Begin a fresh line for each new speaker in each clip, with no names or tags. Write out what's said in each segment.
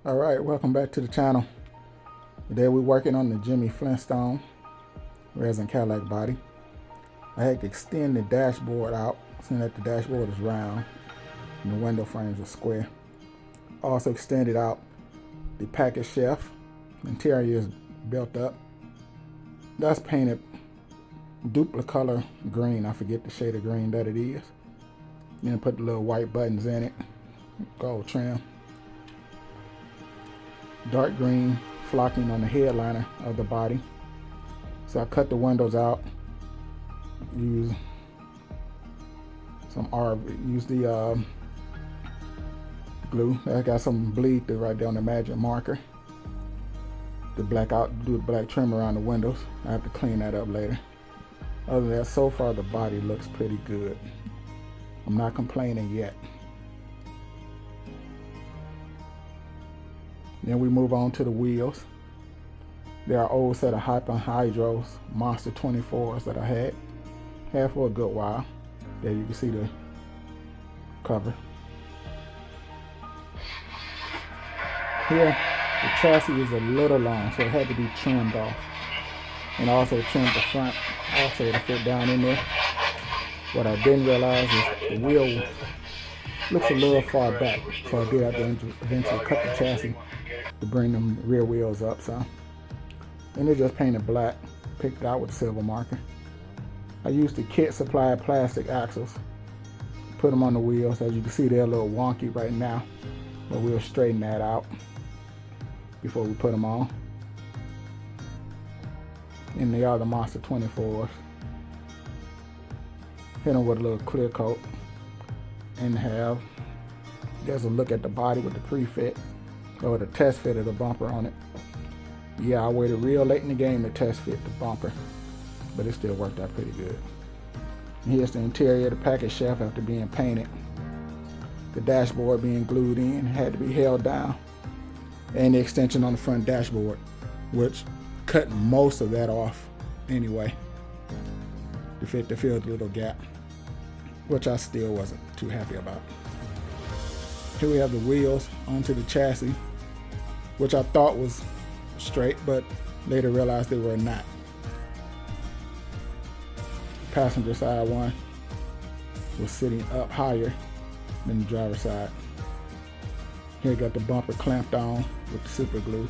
All right, welcome back to the channel. Today we're working on the Jimmy Flintstone resin Cadillac body. I had to extend the dashboard out, seeing that the dashboard is round and the window frames are square. Also extended out the package shelf. The interior is built up. That's painted duplicolor green. I forget the shade of green that it is. Then put the little white buttons in it, gold trim. Dark green flocking on the headliner of the body. So I cut the windows out. Use some use the glue. I got some bleed through right there on the magic marker. The black out, do the black trim around the windows. I have to clean that up later. Other than that, so far the body looks pretty good. I'm not complaining yet. Then we move on to the wheels. There are old set of Hydros Monster 24s that I had for a good while. There you can see the cover. Here, the chassis is a little long, so it had to be trimmed off. And also trimmed the front also to fit down in there. What I didn't realize is the wheel looks a little far back, so I did have to eventually cut the chassis to bring them rear wheels up some. And they're just painted black, picked out with silver marker. I used the kit supplied plastic axles, put them on the wheels. As you can see, they're a little wonky right now, but we'll straighten that out before we put them on. And they are the Monster 24s. Hit them with a little clear coat and there's a look at the body with the pre-fit or the test fit of the bumper on it. Yeah, I waited real late in the game to test fit the bumper, but it still worked out pretty good. And here's the interior of the package shelf after being painted. The dashboard being glued in had to be held down, and the extension on the front dashboard, which cut most of that off anyway to fill the little gap, which I still wasn't too happy about. Here we have the wheels onto the chassis, which I thought was straight, but later realized they were not. Passenger side one was sitting up higher than the driver's side. Here got the bumper clamped on with the super glue.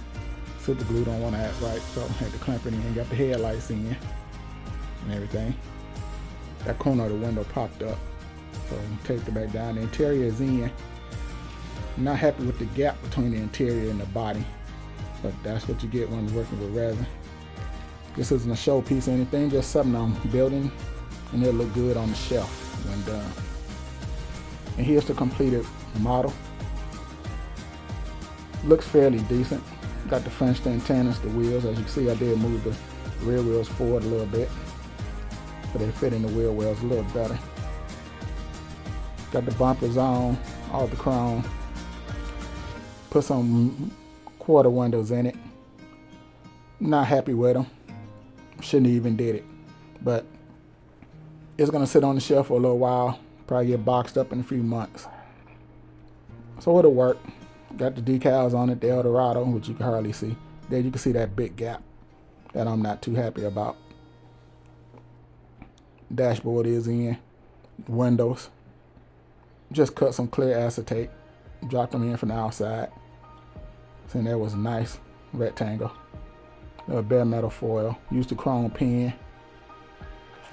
Super glue don't want to act right, so I had to clamp it in. Got the headlights in and everything. That corner of the window popped up, so I taped it back down. The interior is in. I'm not happy with the gap between the interior and the body, but that's what you get when you're working with resin. This isn't a showpiece or anything, just something I'm building, and it'll look good on the shelf when done. And here's the completed model. Looks fairly decent. Got the French antennas, the wheels. As you can see, I did move the rear wheels forward a little bit, but they fit in the wheel wells a little better. Got the bumpers on, all the chrome. Put some quarter windows in it. Not happy with them. Shouldn't have even did it, but it's gonna sit on the shelf for a little while. Probably get boxed up in a few months. So it'll work. Got the decals on it, the Dorado, which you can hardly see. There you can see that big gap that I'm not too happy about. Dashboard is in. Windows. Just cut some clear acetate. Dropped them in from the outside. So there was a nice rectangle. Bare metal foil. Used the chrome pin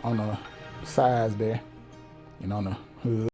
on the sides there and on the hood.